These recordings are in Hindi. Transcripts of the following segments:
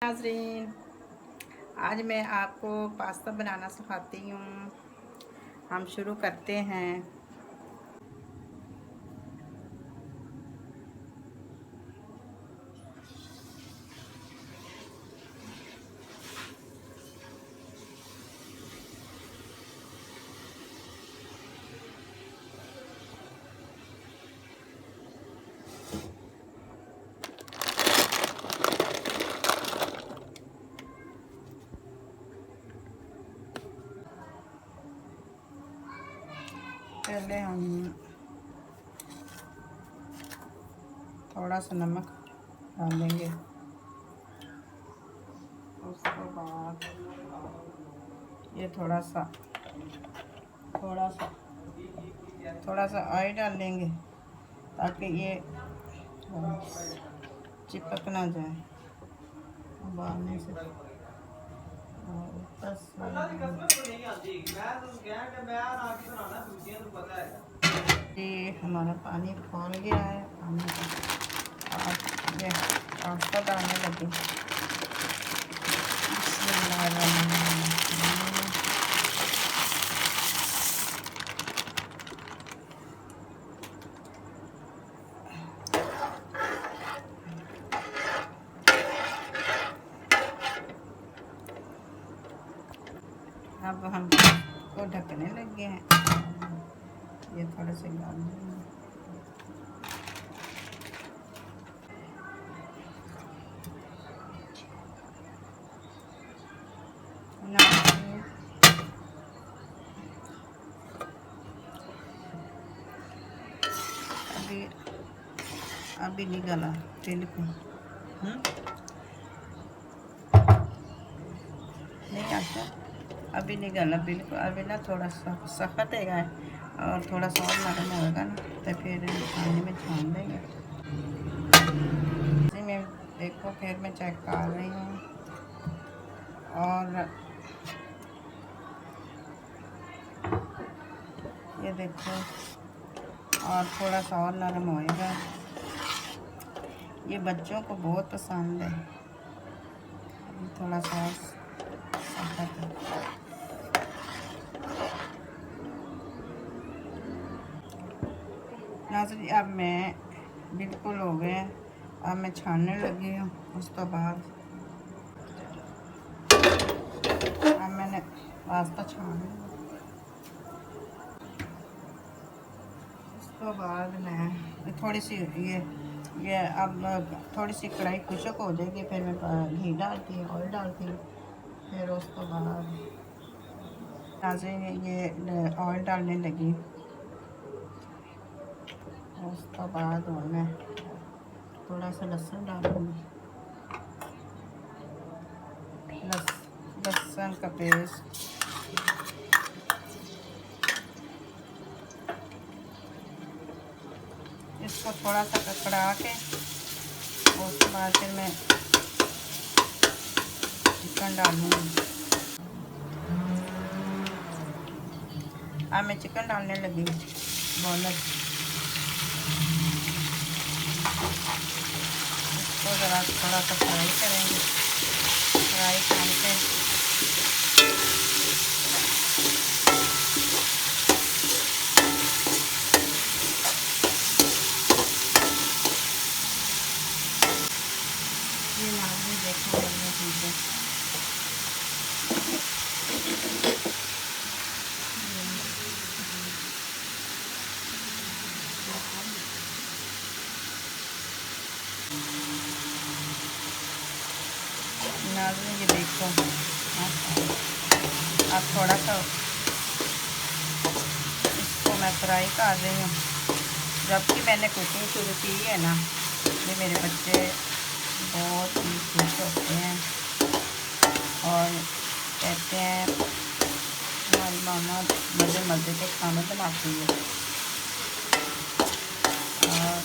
नाज़रीन, आज मैं आपको पास्ता बनाना सिखाती हूँ। हम शुरू करते हैं। पहले हम थोड़ा सा नमक डालेंगे, उसके बाद ये थोड़ा सा ऑयल डालेंगे ताकि ये चिपक ना जाए उबालने से। ये हमारा पानी खोल गया है, और ये पास्ता डालने लगे। अब हम को ढकने लगे हैं। ये थोड़ा सा अभी नहीं गला बिल्कुल। नहीं आता, अभी नहीं गला बिल्कुल। अभी ना थोड़ा सा सख्त है और थोड़ा सा और नरम होगा ना, तो फिर पानी में छान देंगे। इसी में देखो, फिर मैं चेक कर रही हूँ और ये देखो, और थोड़ा सा और नरम होएगा। ये बच्चों को बहुत पसंद है। थोड़ा सा नाज़रीन, अब मैं बिल्कुल हो गए। अब मैं छानने लगी हूँ। उसके बाद अब मैंने पास्ता छान लिया। उसके बाद मैं थोड़ी सी ये अब थोड़ी सी कढ़ाई खुशक हो जाएगी, फिर मैं घी डालती हूँ, ऑयल डालती हूँ। फिर उसके बाद नाज़रीन ये ऑयल डालने लगी। उसके बाद मैं थोड़ा सा लहसुन डालूँगी, लहसुन का पेस्ट। इसको थोड़ा सा ककड़ा के उसके बाद फिर मैं चिकन डालूँगी। अब मैं चिकन डालने लगी बोनस। इसको ज़रा थोड़ा सा फ्राई करेंगे। फ्राई करके ये नाज़रीन देखो बनने चीज़ें। नाज़रीन ये देखो, अब थोड़ा सा इसको मैं फ्राई कर रही हूँ। जबकि मैंने कुकिंग शुरू की है ना, ये मेरे बच्चे बहुत ही खुश होते हैं और कहते हैं हमारी मामा मज़े मज़े के खाने बनाती है, और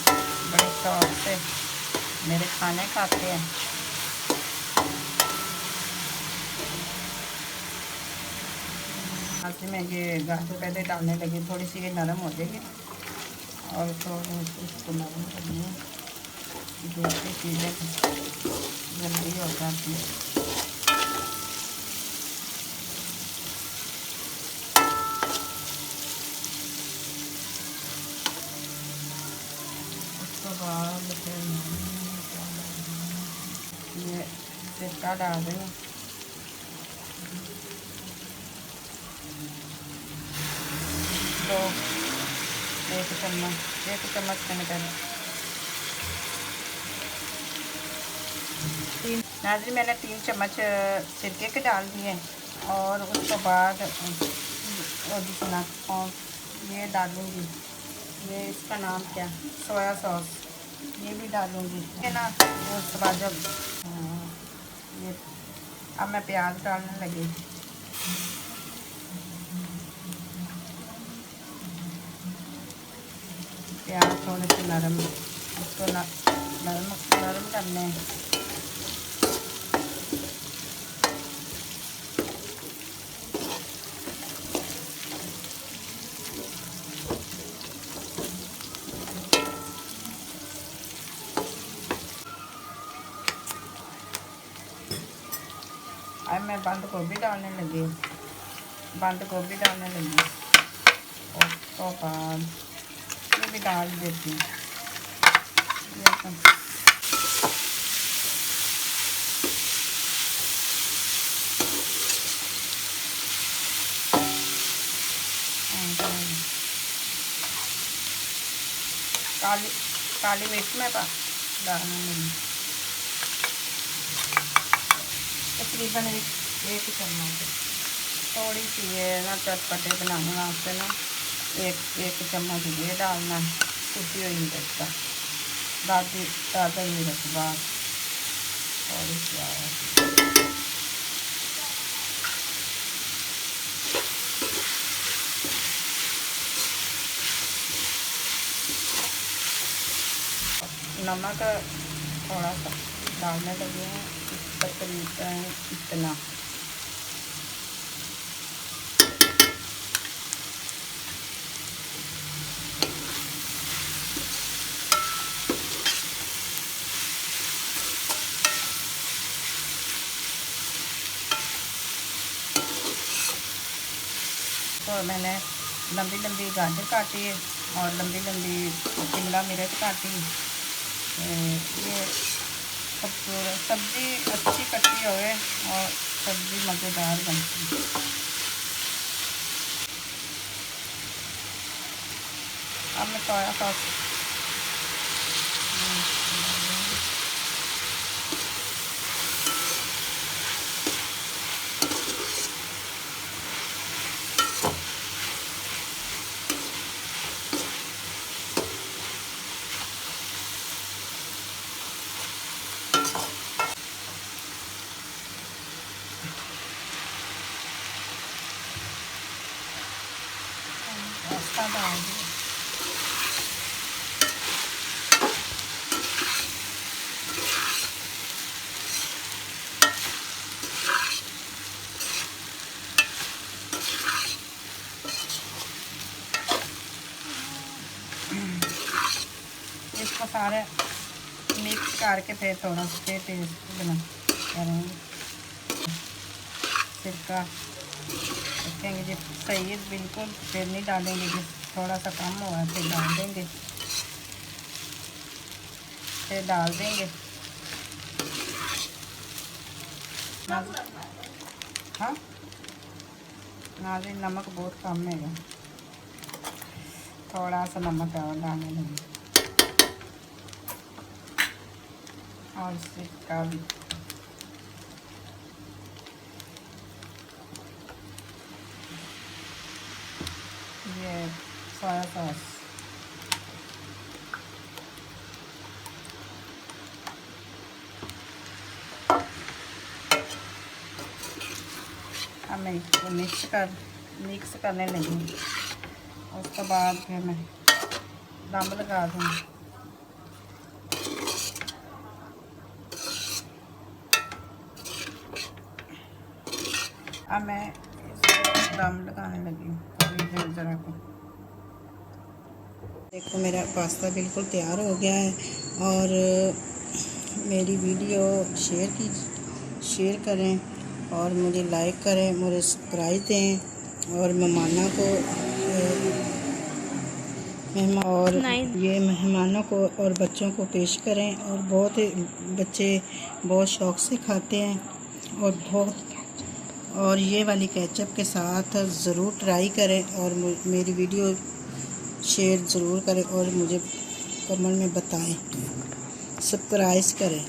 बड़े शौक से मेरे खाने खाते हैं। आज मैं ये गाजर पहले डालने लगी, थोड़ी सी ये नरम हो जाएगी और थोड़ा इसको नरम करनी है। दूसरी चीज़ें जल्दी हो जाती है। उसके बाद फिर ये सिरका डाल देंगे, तो एक चम्मच मैंने पहले नाज़रीन मैंने 3 चम्मच सिरके के डाल दिए। और उसके बाद ये डालूँगी, ये इसका नाम क्या, सोया सॉस, ये भी डालूँगी, ठीक है ना। उसके बाद जब ये अब मैं प्याज डालने लगी। प्याज थोड़े से नरम, उसको नरम करने। अब मैं बंद गोभी डालने लगी, उसके बाद ये भी डाल देती हूँ। काली मिर्च में डालने लगी, तकरीबन एक चम्मच, थोड़ी सी है ना चटपटे बनाने वास्ते ना एक चम्मच ये डालना, कुटी हुई मिर्च, दादा मिर्च बाद थोड़ी सी नमक थोड़ा सा डालने लगे हैं, तकरीबन इतना। तो मैंने लंबी लंबी गाजर काटी है और लंबी लंबी शिमला मिर्च काटी। ये सब्ज़ी अच्छी कटी हुए और सब्ज़ी मज़ेदार बनती है। अब मैं सोया सॉस पास्ता डाल दिया। इसको सारे मिक्स करके फिर थोड़ा सा टेस्ट बना करेंगे। सिरका रखेंगे जब सही बिल्कुल, फिर नहीं डालेंगे, जब थोड़ा सा कम हुआ फिर डाल देंगे, हाँ नाज़रीन नमक बहुत कम है, थोड़ा सा नमक और डालने लगे और सिरका भी। ये सोया सॉस, अब मैं इसको मिक्स करने लगी। उसके बाद फिर मैं दम लगा दूँगी। अब मैं इसको दम लगाने लगी थोड़ी देर ज़रा को। देखो मेरा पास्ता बिल्कुल तैयार हो गया है और मेरी वीडियो शेयर करें और मुझे लाइक करें, मुझे सब्सक्राइब दें और मेहमानों को और बच्चों को पेश करें। और बच्चे बहुत शौक़ से खाते हैं और ये वाली केचप के साथ ज़रूर ट्राई करें और मेरी वीडियो शेयर ज़रूर करें और मुझे कमेंट में बताएं, सब्सक्राइब करें।